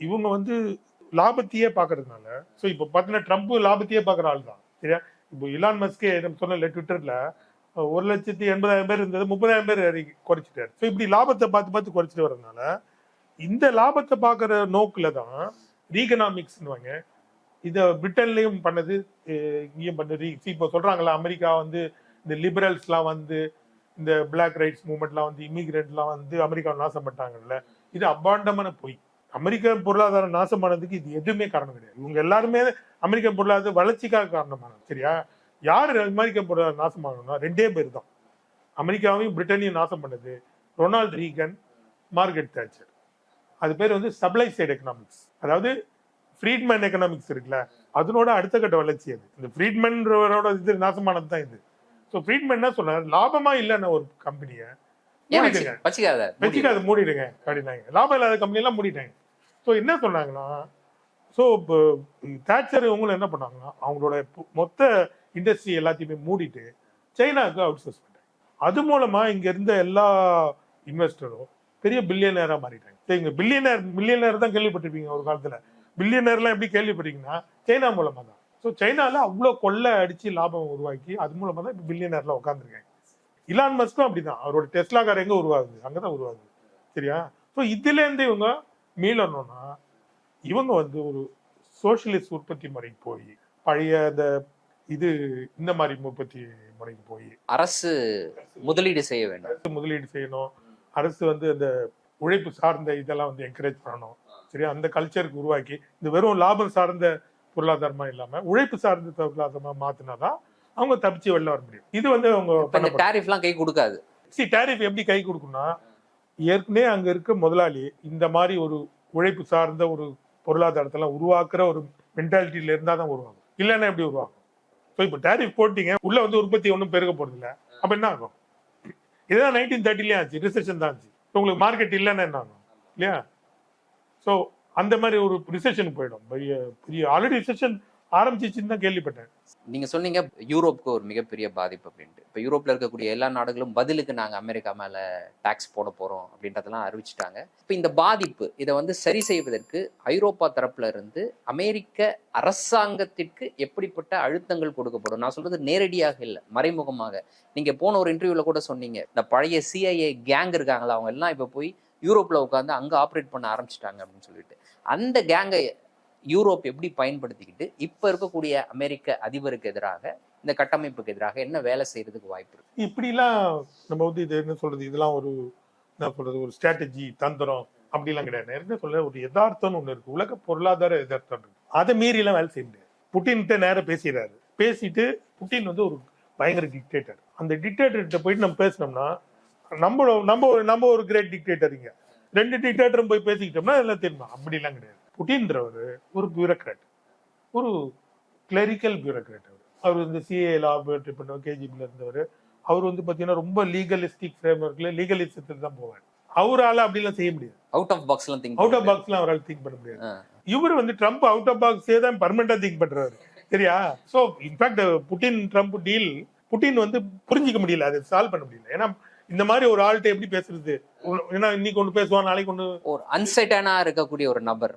இவங்க வந்து லாபத்தையே பார்க்கறதுனால. ஸோ இப்போ பார்த்தீங்கன்னா ட்ரம்ப் லாபத்தையே பார்க்குற ஆள் தான். சரியா? இப்போ இலான் மஸ்கே சொன்ன ட்விட்டர்ல 1,80,000 பேர் இருந்தது 30,000 பேர் குறைச்சிட்டாரு. ஸோ இப்படி லாபத்தை பார்த்து குறைச்சிட்டு வர்றதுனால இந்த லாபத்தை பார்க்குற நோக்கில் தான் ரீகனாமிக்ஸ்னுவாங்க. இதை பிரிட்டன்லேயும் பண்ணது, இங்கேயும் பண்ணது. இப்போ சொல்கிறாங்களா, அமெரிக்கா வந்து இந்த லிபரல்ஸ்லாம் வந்து இந்த பிளாக் ரைட்ஸ் மூவ்மெண்ட்லாம் வந்து இமிகிரண்ட்லாம் வந்து அமெரிக்கா நாசம் பண்ணிட்டாங்கல்ல, இது அபாண்டமான பொய். அமெரிக்க பொருளாதாரம் நாசமானதுக்கு இது எதுவுமே காரணம் கிடையாது. இவங்க எல்லாருமே அமெரிக்க பொருளாதார வளர்ச்சிக்காக காரணமானது. சரியா? யார் அமெரிக்க பொருளாதாரம் நாசமாகணும்னா 2 பேர் தான். அமெரிக்காவையும் பிரிட்டனையும் நாசம் பண்ணது ரொனால்ட் ரீகன், மார்கரெட் தாட்சர். அது பேர் வந்து சப்ளை சைடு எக்கனாமிக்ஸ். அதாவது ஃப்ரீட்மேன் எக்கனாமிக்ஸ் இருக்குல்ல, அதனோட அடுத்த கட்ட வளர்ச்சி அது. இந்த ஃப்ரீட்மேனோட இது நாசமானது தான் இது. ஸோ ஃப்ரீட்மேன் என்ன சொன்னார், லாபமா இல்லைன்னு ஒரு கம்பெனியை வச்சுக்காத மூடிடுங்க அப்படின்னாங்க. லாபம் இல்லாத கம்பெனிலாம் மூடிட்டாங்க. ஸோ என்ன சொன்னாங்கன்னா, ஸோ தாட்சர் இவங்களும் என்ன பண்ணாங்கன்னா, அவங்களோட மொத்த இண்டஸ்ட்ரி எல்லாத்தையுமே மூடிட்டு சைனாவுக்கு அவுட் சோர்ஸ் பண்ணிட்டாங்க. அது மூலமா இங்க இருந்த எல்லா இன்வெஸ்டரும் பெரிய பில்லியனரா மாறிட்டாங்க. இங்க மில்லியனர் தான் கேள்விப்பட்டிருப்பீங்க ஒரு காலத்துல. பில்லியனர்லாம் எப்படி கேள்விப்பட்டீங்கன்னா சைனா மூலமா தான். ஸோ சைனால அவ்வளோ கொள்ளை அடிச்சு லாபம் உருவாக்கி அது மூலமா தான் இப்போ பில்லியனர்ல உட்காந்துருக்காங்க. இலான் மஸ்கும் அப்படிதான். அவரோட டெஸ்லா கார் எங்க உருவாகுது, அங்கதான் உருவாகுது. சரியா? ஸோ இதுல இருந்து இவங்க மீளணும்னா இவங்க வந்து ஒரு சோசியலிஸ்ட் உற்பத்தி முறைக்கு போய் பழைய இந்த மாதிரி உற்பத்தி முறைக்கு போய் அரசு முதலீடு செய்ய வேண்டும், முதலீடு செய்யணும். அரசு வந்து அந்த உழைப்பு சார்ந்த இதெல்லாம் வந்து என்கரேஜ் பண்ணணும். சரியா? அந்த கல்ச்சருக்கு உருவாக்கி இந்த வெறும் லாபம் சார்ந்த பொருளாதாரமா இல்லாம உழைப்பு சார்ந்த பொருளாதாரமா மாத்தினாதான் அவங்க தப்பிச்சு வெளில வர முடியும். இது வந்து அவங்க டாரிஃப்லாம் கை கொடுக்காது. டாரிஃப் எப்படி கை கொடுக்கும்னா, ஏற்கனவே அங்க இருக்க முதலாளி இந்த மாதிரி ஒரு உழைப்பு சார்ந்த ஒரு பொருளாதாரத்தெல்லாம் உருவாக்குற ஒரு மென்டாலிட்டியில இருந்தா தான் உருவாகும். இல்லைன்னா எப்படி உருவாகும்? ஸோ இப்போ டாரிஃப் போட்டீங்க, உள்ள வந்து உற்பத்தி ஒன்றும் பெருக போறது இல்லை. அப்ப என்ன ஆகும்? இதுதான் 1930 ஆச்சு, ரிசெஷன் தான் ஆச்சு. உங்களுக்கு மார்க்கெட் இல்லைன்னா என்ன ஆகும் இல்லையா? ஸோ அந்த மாதிரி ஒரு ரிசெஷன் போயிடும். பெரிய ஆல்ரெடி ரிசெஷன் ஆரம்பிச்சிச்சுன்னு தான் கேள்விப்பட்டேன். நீங்க சொன்னீங்க யூரோப்புக்கு ஒரு மிகப்பெரிய பாதிப்பு அப்படின்ட்டு. இப்போ யூரோப்ல இருக்கக்கூடிய எல்லா நாடுகளும் பதிலுக்கு நாங்க அமெரிக்கா மேல டாக்ஸ் போட போறோம் அப்படின்றதெல்லாம் அறிவிச்சிட்டாங்க. இப்போ இந்த பாதிப்பு இதை வந்து சரி செய்வதற்கு ஐரோப்பா தரப்புல இருந்து அமெரிக்க அரசாங்கத்திற்கு எப்படிப்பட்ட அழுத்தங்கள் கொடுக்கப்படும்? நான் சொல்றது நேரடியாக இல்லை, மறைமுகமாக. நீங்க போன ஒரு இன்டர்வியூல கூட சொன்னீங்க, இந்த பழைய CIA கேங் இருக்காங்களா, அவங்க எல்லாம் இப்போ போய் யூரோப்ல உட்காந்து அங்க ஆப்ரேட் பண்ண ஆரம்பிச்சிட்டாங்க அப்படின்னு சொல்லிட்டு. அந்த கேங்கை யூரோப் எப்படி பயன்படுத்திக்கிட்டு இப்ப இருக்கக்கூடிய அமெரிக்க அதிபருக்கு எதிராக, இந்த கட்டமைப்புக்கு எதிராக என்ன வேலை செய்யறதுக்கு வாய்ப்பு இருக்கு? இப்படிலாம் நம்ம வந்து இது என்ன சொல்றது, இதெல்லாம் ஒரு என்ன சொல்றது, ஒரு ஸ்ட்ராட்டஜி தந்திரம் அப்படிலாம் கிடையாது. என்ன சொல்ற, ஒரு யதார்த்தம்னு ஒண்ணு இருக்கு, உலக பொருளாதார யதார்த்தம் இருக்கு. அதை மீறி எல்லாம் வேலை செய்ய முடியாது. புட்டின்கிட்ட நேரம் பேசிடுறாரு. பேசிட்டு புட்டின் வந்து ஒரு பயங்கர டிக்டேட்டர். அந்த டிக்டேட்டர்கிட்ட போயிட்டு நம்ம பேசினோம்னா நம்ம ஒரு கிரேட் டிக்டேட்டருங்க. 2 டிக்டேட்டரும் போய் பேசிக்கிட்டோம்னா எல்லாம் தெரியுமா? அப்படிலாம் கிடையாது. புட்டின்றவர் ஒரு பியூரோக்ராட், ஒரு கிளரிக்கல் பியூரோக்ராட். அவர் வந்து சிஏ லாபரேட்டரி பண்ணவர், கேஜிபில இருந்தவர். அவர் வந்து பாத்தீங்கன்னா ரொம்ப லீகலிஸ்டிக் ஃப்ரேம்வொர்க்ல லீகலிசத்தில் தான் போவார். அவரால் அப்படிலாம் செய்ய முடியாது. அவுட் ஆஃப் பாக்ஸ்லாம் அவரால் திங்க் பண்ண முடியாது. இவர் வந்து ட்ரம்ப் அவுட் ஆஃப் பாக்ஸே தான் பர்மனண்டா திங்க் பண்றாரு. சரியா? So in fact Putin Trump deal Putin வந்து புரிஞ்சிக்க முடியல, அதை சால்வ் பண்ண முடியல. ஏன்னா இந்த மாதிரி ஒரு ஆள்கிட்ட எப்படி பேசுறது? ஏன்னா இன்னைக்கு ஒண்ணு பேசுவான், நாளைக்கு ஒண்ணு. ஒரு அன்சர்டனா இருக்கக்கூடிய ஒரு நபர்.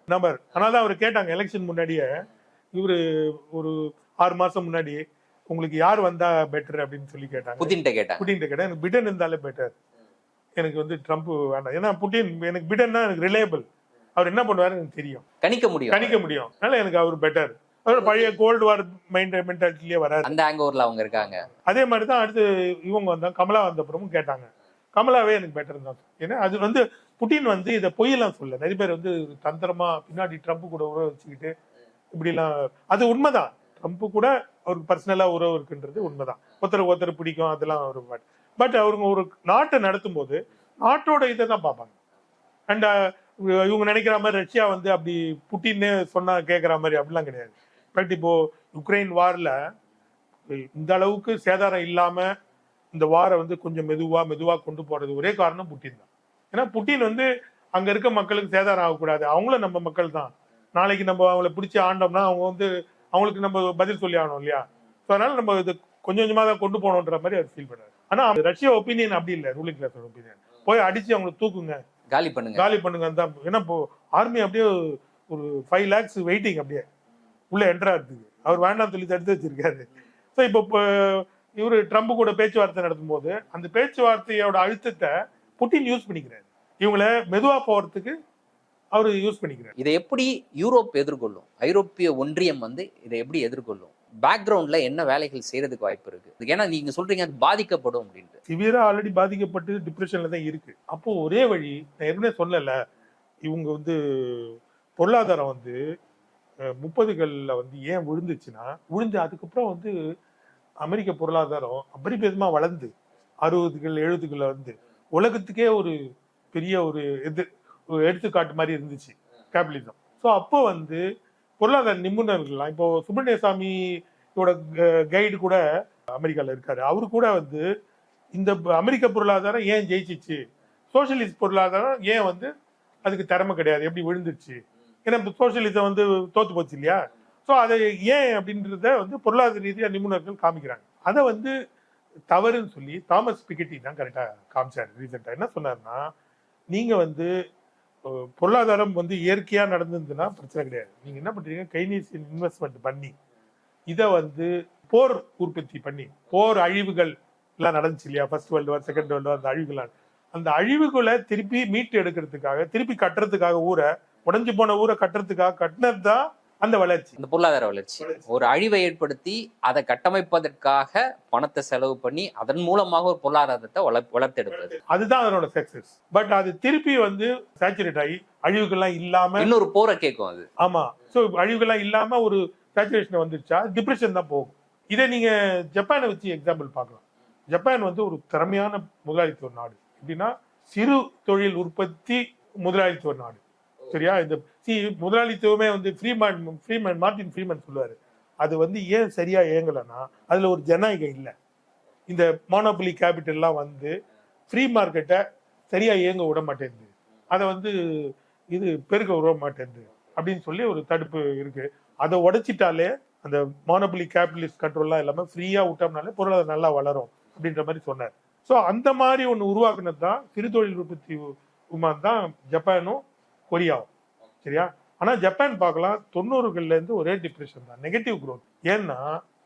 அதனால அவர் கேட்டாங்க எலெக்ஷன் முன்னாடியே, இவரு ஒரு 6 மாசம் முன்னாடி உங்களுக்கு யார் வந்தா பெட்டர் அப்படின்னு சொல்லி கேட்டாங்க. புட்டின் கேட்டாங்க. எனக்கு பிடன் இருந்தாலே பெட்டர், எனக்கு வந்து ட்ரம்ப் வேண்டாம். ஏன்னா புட்டின் எனக்கு பிடன் தான் எனக்கு ரிலேபிள். அவர் என்ன பண்ணுவாரு எனக்கு தெரியும், கணிக்க முடியும். அதனால எனக்கு அவர் பெட்டர். அவர் பழைய கோல்டு வார் மென்டாலிட்டிலேயே வராது. அந்த ஆங்கோர்ல அவங்க இருக்காங்க. அதே மாதிரி தான் அடுத்து இவங்க வந்தாங்க, கமலா வந்த அப்புறமும் கேட்டாங்க. கமலாவே எனக்கு பெட்டர் தான். ஏன்னா அது வந்து புட்டின் வந்து இதை பொய்யெல்லாம் சொல்ல. நிறைய பேர் வந்து தந்திரமா பின்னாடி ட்ரம்ப் கூட உறவு வச்சுக்கிட்டு இப்படிலாம், அது உண்மைதான். ட்ரம்ப் கூட அவருக்கு பர்சனலா உறவு இருக்குன்றது உண்மைதான். ஒருத்தர் பிடிக்கும், அதெல்லாம் ஒரு பட் அவருங்க ஒரு நாட்டை நடத்தும் போது நாட்டோட இதை தான் பார்ப்பாங்க. அண்ட் இவங்க நினைக்கிற மாதிரி ரஷ்யா வந்து அப்படி புட்டின்னு சொன்னா கேட்குற மாதிரி அப்படிலாம் கிடையாது. பட் இப்போ யுக்ரைன் வார்ல இந்த அளவுக்கு சேதாரம் இல்லாம இந்த வாரை வந்து கொஞ்சம் மெதுவா கொண்டு போறது ஒரே காரணம் புட்டின் தான். ஏன்னா புட்டின் வந்து அங்க இருக்க மக்களுக்கு சேதாரம் ஆகக்கூடாது, அவங்களும் நம்ம மக்கள் தான். நாளைக்கு நம்ம அவங்கள பிடிச்சி ஆண்டோம்னா அவங்க வந்து அவங்களுக்கு நம்ம பதில் சொல்லி ஆகணும் இல்லையா? ஸோ அதனால நம்ம இது கொஞ்சம் கொஞ்சமா தான் கொண்டு போகணுன்ற மாதிரி அவர் ஃபீல் பண்றாரு. ஆனா ரஷ்யா ஒப்பீனியன் அப்படி இல்லை, ரூலிங் கிளாஸ் ஒப்பீனியன் போய் அடிச்சு அவங்களை தூக்குங்க, காலி பண்ணுங்க தான். ஏன்னா இப்போ ஆர்மி அப்படியே ஒரு 5 lakhs வெயிட்டிங் அப்படியே உள்ள என்ட்ராகிறதுக்கு. அவர் வேண்டாம் சொல்லி தடுத்து வச்சிருக்காரு. ஸோ இப்போ இவரு ட்ரம்ப் கூட பேச்சுவார்த்தை நடத்தும் போது அந்த பேச்சுவார்த்தையோட அழுத்தத்தை புட்டின் யூஸ் பண்ணிக்கிறாரு. இவங்களை மெதுவா போறதுக்கு அவர் யூஸ் பண்ணிக்கிறார். இதை எப்படி யூரோப் எதிர்கொள்ளும்? ஐரோப்பிய ஒன்றியம் வந்து இதை எப்படி எதிர்கொள்ளும்? பேக்ரவுண்ட்ல என்ன வேலைகள் செய்யறதுக்கு வாய்ப்பு இருக்கு? ஏன்னா நீங்க சொல்றீங்க அது பாதிக்கப்படும் அப்படின்ட்டு. சிவியரா ஆல்ரெடி பாதிக்கப்பட்டு டிப்ரெஷன்ல தான் இருக்கு. அப்போ ஒரே வழி, நான் ஏற்கனவே சொல்லல, இவங்க வந்து பொருளாதாரம் வந்து 30கள்ல வந்து ஏன் விழுந்துச்சுன்னா, அதுக்கப்புறம் வந்து அமெரிக்க பொருளாதாரம் அபரிமிதமா வளர்ந்து 60கள் 70கள் வந்து உலகத்துக்கே ஒரு பெரிய ஒரு எடுத்துக்காட்டு மாதிரி இருந்துச்சு கேபிட்டலிசம். ஸோ அப்போ வந்து பொருளாதார நிபுணர்கள்லாம், இப்போ சுப்பிரமணியசாமியோட கைடு கூட அமெரிக்கால இருக்காரு. அவரு கூட வந்து இந்த அமெரிக்க பொருளாதாரம் ஏன் ஜெயிச்சிச்சு, சோசியலிஸ்ட் பொருளாதாரம் ஏன் வந்து அதுக்கு திறமை கிடையாது, எப்படி விழுந்துருச்சு, ஏன்னா சோசியலிசம் வந்து தோத்து போச்சு இல்லையா. ஸோ அதை ஏன் அப்படின்றத வந்து பொருளாதார ரீதியாக நிபுணர்கள் காமிக்கிறாங்க. அதை வந்து தவறுன்னு சொல்லி தாமஸ் பிக்கெட்டி தான் கரெக்டா காமிச்சாரு. ரீசெண்டா என்ன சொன்னார்னா, நீங்க வந்து பொருளாதாரம் வந்து இயற்கையா நடந்ததுன்னா பிரச்சனை கிடையாது. நீங்க என்ன பண்றீங்க, கைனீசியன் இன்வெஸ்ட்மெண்ட் பண்ணி இதை வந்து போர் உற்பத்தி பண்ணி, போர் அழிவுகள் எல்லாம் நடந்துச்சு இல்லையா, first world war, second world war, அந்த அழிவுகளை திருப்பி மீட்டு எடுக்கிறதுக்காக, திருப்பி கட்டுறதுக்காக, உடைஞ்சு போன ஊரை கட்டுறதுக்காக கட்டினது தான் அந்த வளர்ச்சி, இந்த பொருளாதார வளர்ச்சி. ஒரு அழிவை ஏற்படுத்தி அதை கட்டமைப்பதற்காக பணத்தை செலவு பண்ணி அதன் மூலமாக ஒரு பொருளாதாரத்தை வளர்த்தெடுப்பது, அதுதான் அதனோட சக்சஸ். பட் அது திருப்பி வந்து சேச்சுரேட் ஆகி அழிவுகள்லாம் இல்லாம இன்னொரு போரை கேட்கும் அது. ஆமா, ஸோ அழிவுகள்லாம் இல்லாம ஒரு சேச்சுரேஷன் வந்துருச்சா டிப்ரெஷன் தான் போகும். இதை நீங்க ஜப்பானை வச்சு எக்ஸாம்பிள் பார்க்கலாம். ஜப்பான் வந்து ஒரு திறமையான முதலாளித்துவ நாடு. எப்படின்னா சிறு தொழில் உற்பத்தி முதலாளித்துவ நாடு. சரியா, இந்த முதலாளித்துவமே வந்து மார்ட்டின் ஃப்ரீமன் சொல்லுவாரு, அது வந்து ஏன் சரியா இயங்கலைன்னா அதுல ஒரு ஜனநாயகம் இல்லை. இந்த மோனோபொலி கேபிட்டல்லாம் வந்து ஃப்ரீ மார்க்கெட்டை சரியா இயங்க விட மாட்டேங்குது, அதை வந்து இது பெருக்க விட மாட்டேங்குது அப்படின்னு சொல்லி ஒரு தடுப்பு இருக்கு. அதை உடைச்சிட்டாலே அந்த மோனோபொலி கேபிட்டலிஸ்ட் கண்ட்ரோல்லாம் இல்லாம ஃப்ரீயா விட்டோம்னாலே பொருளாதாரம் நல்லா வளரும் அப்படின்ற மாதிரி சொன்னார். ஸோ அந்த மாதிரி ஒன்று உருவாக்குனது தான் சிறு தொழில் உற்பத்தி தான் ஜப்பானும் கொரியாவும். சரியா, ஆனா ஜப்பான் பார்க்கலாம் 90கள்ல இருந்து ஒரே டிப்ரெஷன் தான், நெகட்டிவ் குரோத். ஏன்னா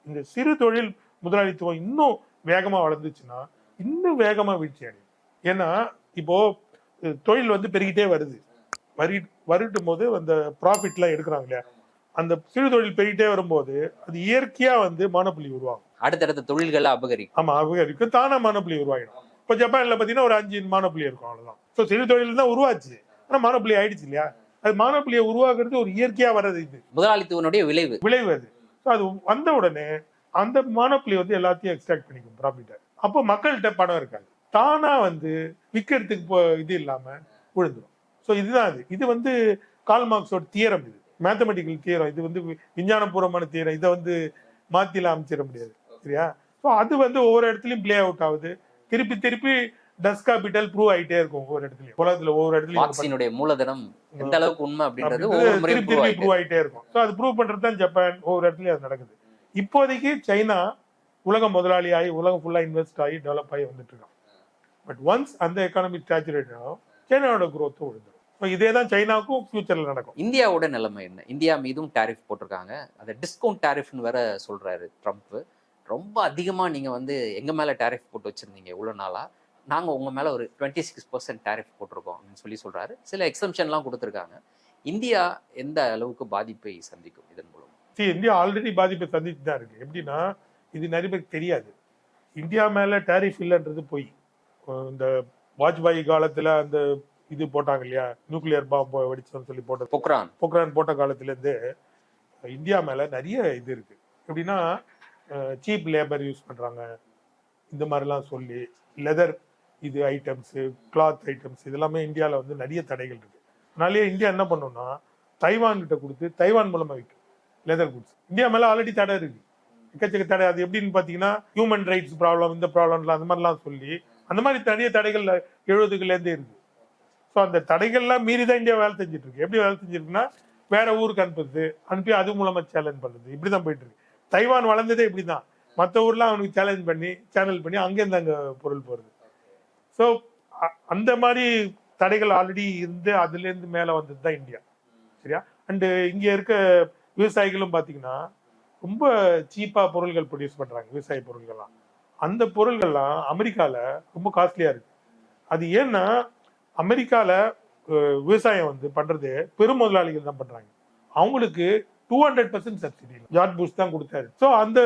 இந்த சிறு தொழில் முதலாளித்துவம் இன்னும் வேகமா வளர்ந்துச்சுன்னா இன்னும் வேகமா வீழ்ச்சி அடையும். ஏன்னா இப்போ தொழில் வந்து பெருகிட்டே வருட்டும் போது அந்த ப்ராஃபிட் எல்லாம் எடுக்கிறாங்க இல்லையா, அந்த சிறு தொழில் பெருகிட்டே வரும்போது அது இயற்கையா வந்து மோனோபொலி உருவாகும், அடுத்தடுத்த தொழில்களை அபகரிக்கும். ஆமா, அபகரிக்கும், தானா மோனோபொலி உருவாகிடும். இப்போ ஜப்பான்ல பாத்தீங்கன்னா ஒரு 5 மோனோபொலி இருக்கும், அவ்வளவுதான். ஸோ சிறு தொழில் தான் உருவாச்சு, ஆனா மோனோபொலி ஆயிடுச்சு இல்லையா. அது மோனோபொலியை உருவாக்குறது ஒரு இயற்கையா வர்றது, இது முதலாளித்துவனுடைய விளைவு அது. ஸோ அது வந்த உடனே அந்த மோனோபொலி வந்து எல்லாத்தையும் எக்ஸ்ட்ராக்ட் பண்ணிக்கும் ப்ராஃபிட்டை. அப்போ மக்கள்கிட்ட பணம் இருக்காது, தானா வந்து விற்கிறதுக்கு இது இல்லாம விழுந்துடும். ஸோ இதுதான் இது வந்து கார்ல் மார்க்ஸோட தியரம், இது மேத்தமெட்டிக்கல் தியரம், இது வந்து விஞ்ஞானபூர்வமான தியரம். இதை வந்து மாத்திலாம் அமைச்சிட முடியாது. சரியா, ஸோ அது வந்து ஒவ்வொரு இடத்துலயும் பிளே அவுட் ஆகுது, திருப்பி டஸ் கேபிட்டல் ப்ரூவ் ஆயிட்டே இருக்கும் ஒவ்வொரு இடத்துலயும், உலகத்துல ஒவ்வொரு இடத்துலயும் மூலதனம் எந்த அளவுக்கு உண்மை அப்படின்றது ப்ரூவ் ஆயிட்டே இருக்கும். ஸோ அது ப்ரூவ் பண்றது தான் ஜப்பான், ஒவ்வொரு இடத்துலயும் அது நடக்குது. இப்போதைக்கு சைனா உலக முதலாளி ஆகி உலகம் ஃபுல்லா இன்வெஸ்ட் ஆகி டெவலப் ஆகி வந்துட்டு இருக்கான். பட் ஒன்ஸ் அந்த எக்கானமி சேச்சுரேட் ஆகும், சைனாவோட குரோத் விழுந்துடும். இதே தான் சைனாவுக்கும் ஃபியூச்சர்ல நடக்கும். இந்தியாவோட நிலைமை என்ன? இந்தியா மீதும் டாரிஃப் போட்டிருக்காங்க, அதை டிஸ்கவுண்ட் டாரிஃப்னு வேற சொல்றாரு ட்ரம்ப். ரொம்ப அதிகமா நீங்க வந்து எங்க மேல டாரிஃப் போட்டு வச்சிருந்தீங்க இவ்வளவு நாளா, நாங்க உங்க மேல ஒரு 26% டாரிஃப் போட்டிருக்கோம் அப்படின்னு சொல்றாரு. சில எக்ஸம்ஷன்லாம் கொடுத்துருக்காங்க. இந்தியா எந்த அளவுக்கு பாதிப்பை சந்திக்கும் இதன் மூலம்? இந்தியா ஆல்ரெடி பாதிப்பை சந்திச்சு தான் இருக்கு. எப்படின்னா இது நிறைய பேருக்கு தெரியாது, இந்தியா மேல டாரிஃப் இல்லைன்றது போய். இந்த வாஜ்பாய் காலத்துல அந்த இது போட்டாங்க இல்லையா, நியூக்ளியர் பாம்பு வெடிச்சோன்னு சொல்லி போட்ட பொக்ரான் போட்ட காலத்துல இருந்து இந்தியா மேல நிறைய இது இருக்கு. எப்படின்னா சீப் லேபர் யூஸ் பண்றாங்க, இந்த மாதிரிலாம் சொல்லி லெதர் இது ஐட்டம்ஸ், கிளாத் ஐட்டம்ஸ், இதெல்லாமே இந்தியாவில் வந்து நிறைய தடைகள் இருக்கு. அதனாலேயே இந்தியா என்ன பண்ணணும்னா தைவான் கிட்ட கொடுத்து தைவான் மூலமா விற்கும் லெதர் குட்ஸ். இந்தியா மேல ஆல்ரெடி தடை இருக்கு, எக்கச்சக்க தடை. அது எப்படின்னு பாத்தீங்கன்னா ஹியூமன் ரைட்ஸ் ப்ராப்ளம், இந்த ப்ராப்ளம்லாம் அந்த மாதிரிலாம் சொல்லி அந்த மாதிரி நிறைய தடைகள் 70கள்லேருந்தே இருக்கு. ஸோ அந்த தடைகள்லாம் மீறி தான் இந்தியா வேலை செஞ்சுட்டு இருக்கு. எப்படி வேலை செஞ்சிருக்குன்னா வேற ஊருக்கு அனுப்பி அது மூலமா சேலஞ்ச் பண்றது, இப்படிதான் போயிட்டு இருக்கு. தைவான் வளர்ந்ததே இப்படிதான், மற்ற ஊர்லாம் அவனுக்கு சேனல் பண்ணி அங்கேருந்து அங்கே பொருள் போறது. ஸோ அந்த மாதிரி தடைகள் ஆல்ரெடி இருந்து அதுலேருந்து மேலே வந்தது தான் இந்தியா. சரியா, அண்டு இங்கே இருக்க விவசாயிகளும் பார்த்தீங்கன்னா ரொம்ப சீப்பாக பொருள்கள் ப்ரொடியூஸ் பண்ணுறாங்க, விவசாய பொருள்கள்லாம். அந்த பொருள்கள்லாம் அமெரிக்காவில் ரொம்ப காஸ்ட்லியாக இருக்கு. அது ஏன்னா அமெரிக்காவில் விவசாயம் வந்து பண்றது பெரும் முதலாளிகள் தான் பண்றாங்க. அவங்களுக்கு 200% சப்சிடி ஜார்ஜ் புஷ் தான் கொடுத்தாரு. ஸோ அந்த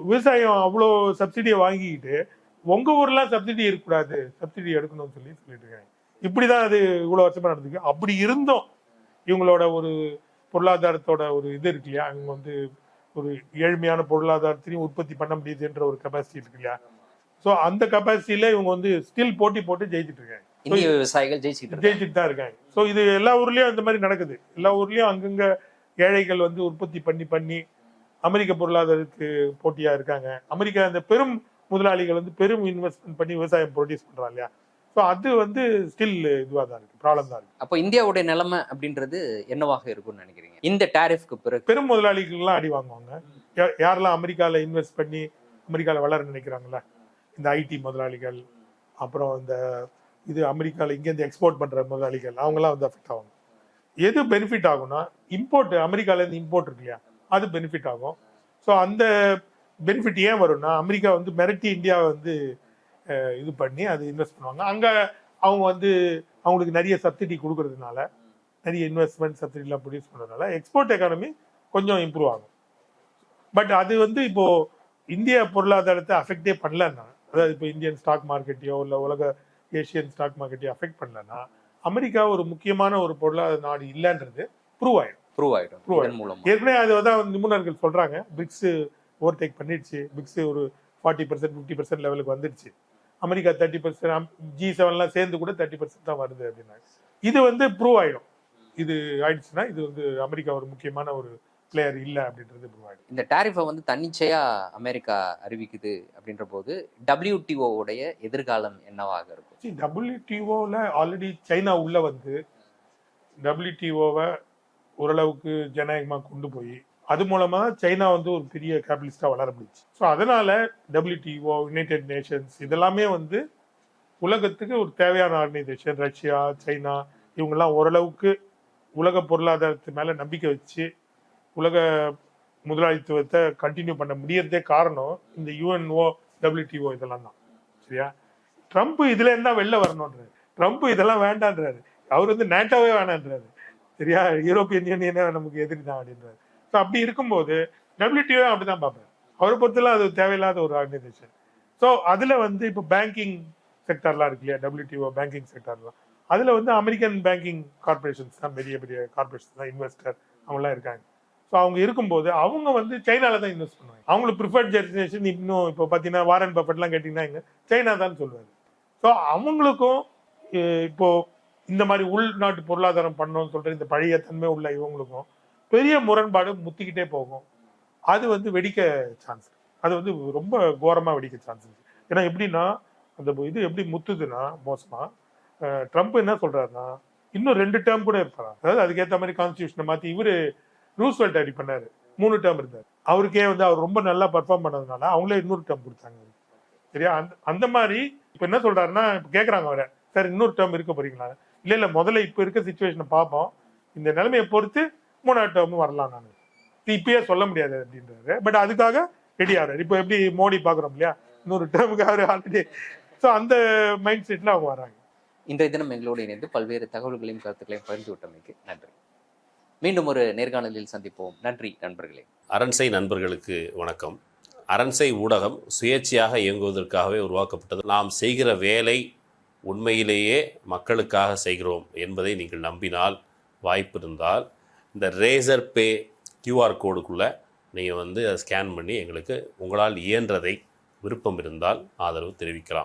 விவசாயம் அவ்வளோ சப்சிடியை வாங்கிக்கிட்டு உங்க ஊர்லாம் சப்சிடி இருக்கக்கூடாது, சப்சிடி எடுக்கணும்னு சொல்லிட்டு இருக்காங்க. இப்படிதான் அது இவ்வளவு வருஷமா நடந்துருக்கு. அப்படி இருந்தும் இவங்களோட ஒரு பொருளாதாரத்தோட ஒரு இது இருக்கு இல்லையா, இவங்க வந்து ஒரு ஏழ்மையான பொருளாதாரத்திலையும் உற்பத்தி பண்ண முடியுதுன்ற ஒரு கெப்பாசிட்டி இருக்கு இல்லையா. ஸோ அந்த கெப்பாசிட்டியில இவங்க வந்து ஸ்டில் போட்டி போட்டு ஜெயிச்சுட்டு இருக்காங்க. இந்திய விவசாயிகள் ஜெயிச்சுட்டு தான் இருக்காங்க. ஸோ இது எல்லா ஊர்லயும் இந்த மாதிரி நடக்குது. எல்லா ஊர்லயும் அங்கங்க ஏழைகள் வந்து உற்பத்தி பண்ணி அமெரிக்க பொருளாதாரத்துக்கு போட்டியா இருக்காங்க. அமெரிக்கா அந்த பெரும் முதலாளிகள் வந்து பெரும் இன்வெஸ்ட்மெண்ட் பண்ணி விவசாயம் ப்ரொடியூஸ் பண்றாங்க இல்லையா. ஸோ அது வந்து ஸ்டில் இதுவாக தான் இருக்கு, ப்ராப்ளம் தான் இருக்கு. அப்போ இந்தியாவுடைய நிலைமை அப்படின்றது என்னவாக இருக்கும்னு நினைக்கிறீங்க இந்த டாரிஃப்க்கு பிறகு? பெரும் முதலாளிகள்லாம் அடி வாங்குவாங்க. யாரெல்லாம் அமெரிக்காவில் இன்வெஸ்ட் பண்ணி அமெரிக்காவில் வளர நினைக்கிறாங்களா, இந்த ஐடி முதலாளிகள், அப்புறம் இந்த இது அமெரிக்காவில் இங்கேருந்து எக்ஸ்போர்ட் பண்ற முதலாளிகள், அவங்கலாம் வந்து அஃபெக்ட் ஆகும். எது பெனிஃபிட் ஆகும்னா இம்போர்ட், அமெரிக்காலேருந்து இம்போர்ட் இருக்கு இல்லையா, அது பெனிஃபிட் ஆகும். ஸோ அந்த பெனிஃபிட் ஏன் வரும்னா அமெரிக்கா வந்து மிரட்டி இந்தியாவை வந்து இது பண்ணி அது இன்வெஸ்ட் பண்ணுவாங்க. அங்கே அவங்க வந்து அவங்களுக்கு நிறைய சப்சிடி கொடுக்கறதுனால, நிறைய இன்வெஸ்ட்மெண்ட் சப்சிடிலாம் ப்ரொடியூஸ் பண்ணுறதுனால எக்ஸ்போர்ட் எக்கானமி கொஞ்சம் இம்ப்ரூவ் ஆகும். பட் அது வந்து இப்போ இந்திய பொருளாதாரத்தை அஃபெக்டே பண்ணலன்னா, அதாவது இப்போ இந்தியன் ஸ்டாக் மார்க்கெட்டையோ இல்லை உலக ஏஷியன் ஸ்டாக் மார்க்கெட்டையோ அஃபெக்ட் பண்ணலன்னா அமெரிக்கா ஒரு முக்கியமான ஒரு பொருளாதார நாடு இல்லைன்றது ப்ரூவ் ஆயிடும். ஏற்கனவே அதை தான் நிபுணர்கள் சொல்றாங்க. பிரிக்ஸ் ஓவர்டேக் பண்ணிடுச்சு. பிரிக்ஸ் ஒரு 40% 50% லெவலுக்கு வந்துடுச்சு. அமெரிக்கா 30%, G7 சேர்ந்து கூட 30% தான் வருது அப்படின்னாங்க. இது வந்து ப்ரூவ் ஆயிடும். இது ஆயிடுச்சுன்னா இது வந்து அமெரிக்கா ஒரு முக்கியமான ஒரு பிளேயர் இல்லை அப்படின்றது ப்ரூவ் ஆயிடும். இந்த டாரிஃபை வந்து தன்னிச்சையா அமெரிக்கா அறிவிக்குது அப்படின்ற போது WTO உடைய எதிர்காலம் என்னவாக இருக்கும்? WTOல ஆல்ரெடி சைனா உள்ள வந்து WTOவை ஓரளவுக்கு ஜனநாயகமாக கொண்டு போய் அது மூலமா சைனா வந்து ஒரு பெரிய கேபிட்டலிஸ்டா வளர முடிச்சு. ஸோ அதனால WTO, யுனைடெட் நேஷன்ஸ் இதெல்லாமே வந்து உலகத்துக்கு ஒரு தேவையான ஆர்கனைசேஷன். ரஷ்யா, சைனா இவங்கெல்லாம் ஓரளவுக்கு உலக பொருளாதாரத்து மேல நம்பிக்கை வச்சு உலக முதலாளித்துவத்தை கண்டினியூ பண்ண முடியறதே காரணம் இந்த UNO, WTO இதெல்லாம் தான். சரியா? ட்ரம்ப் இதுல இருந்தா வெளில வரணும்ன்றாரு. ட்ரம்ப் இதெல்லாம் வேண்டான்றாரு. அவர் வந்து நேட்டோவே வேணான்றாரு. சரியா? யூரோப்பியன் யூனியனே நமக்கு எதிரி தான் அப்படின்றாரு. ஸோ அப்படி இருக்கும்போது WTO அப்படிதான் பார்ப்பாரு. அவரை பொறுத்தலாம் அது தேவையில்லாத ஒரு ஆர்கனைசேஷன். ஸோ அதுல வந்து இப்போ பேங்கிங் செக்டர்லாம் இருக்கு இல்லையா, WTO பேங்கிங் செக்டர்லாம், அதுல வந்து அமெரிக்கன் பேங்கிங் கார்பரேஷன்ஸ் தான், பெரிய பெரிய கார்பரேஷன்ஸ் தான் இன்வெஸ்டர் அவங்கலாம் இருக்காங்க. ஸோ அவங்க இருக்கும்போது அவங்க வந்து சைனால தான் இன்வெஸ்ட் பண்ணுவாங்க. அவங்களுக்கு ப்ரிஃபர்ட் டெஸ்டினேஷன் இன்னும் இப்போ பார்த்தீங்கன்னா வாரன் பஃபெட்லாம் கேட்டிங்கன்னா இங்கே சைனா தான் சொல்லுவாரு. ஸோ அவங்களுக்கும் இப்போ இந்த மாதிரி உள்நாட்டு பொருளாதாரம் பண்ணணும்னு சொல்ற இந்த பழைய தன்மை உள்ள இவங்களுக்கும் பெரிய முரண்பாடு முத்திக்கிட்டே போகும். அது வந்து வெடிக்க சான்ஸ், அது வந்து ரொம்ப கோரமா வெடிக்க சான்ஸ் இருக்கு. ஏன்னா எப்படின்னா அந்த இது எப்படி முத்துதுன்னா மோசமா, ட்ரம்ப் என்ன சொல்றாருன்னா இன்னும் 2 டேர்ம் கூட இருப்பாரு. அதாவது அதுக்கேற்ற மாதிரி கான்ஸ்டியூஷனை மாத்தி இவரு ரூஸ்வெல்ட் அடி பண்ணாரு, 3 டேர்ம் இருந்தாரு. அவருக்கே வந்து அவர் ரொம்ப நல்லா பர்ஃபார்ம் பண்ணதுனால அவங்களே இன்னொரு டேர்ம் கொடுத்தாங்க. சரியா? அந்த மாதிரி இப்ப என்ன சொல்றாருன்னா, இப்ப கேக்குறாங்க அவரை, சார் இன்னொரு டேர்ம் இருக்க போறீங்களா? இல்ல முதல்ல இப்ப இருக்க சிச்சுவேஷனை பார்ப்போம், இந்த நிலைமையை பொறுத்து 3ஆவது டேர்ம் வரலாம், நான் இப்பயே சொல்ல முடியாது அப்படின்றாரு. பட் அதுக்காக ரெடி ஆகிறாரு. இப்போ எப்படி மோடி பாக்குறோம் இல்லையா, இன்னொரு டேர்முக்கு அவர் ஆல்ரெடி. ஸோ அந்த மைண்ட் செட்ல அவங்க வராங்க. இன்றைய தினம் எங்களோடு இணைந்து பல்வேறு தகவல்களையும் கருத்துக்களையும் பகிர்ந்து விட்டமைக்கு நன்றி. மீண்டும் ஒரு நேர்காணலில் சந்திப்போம். நன்றி நண்பர்களே. அரண்சை நண்பர்களுக்கு வணக்கம். அரண்சை ஊடகம் சுயேட்சையாக இயங்குவதற்காகவே உருவாக்கப்பட்டது. நாம் செய்கிற வேலை உண்மையிலேயே மக்களுக்காக செய்கிறோம் என்பதை நீங்கள் நம்பினால், வாய்ப்பு இருந்தால் இந்த ரேசர் பே QR கோடுக்குள்ளே நீங்கள் வந்து அதை ஸ்கேன் பண்ணி எங்களுக்கு உங்களால் இயன்றதை விருப்பம் இருந்தால் ஆதரவு தெரிவிக்கலாம்.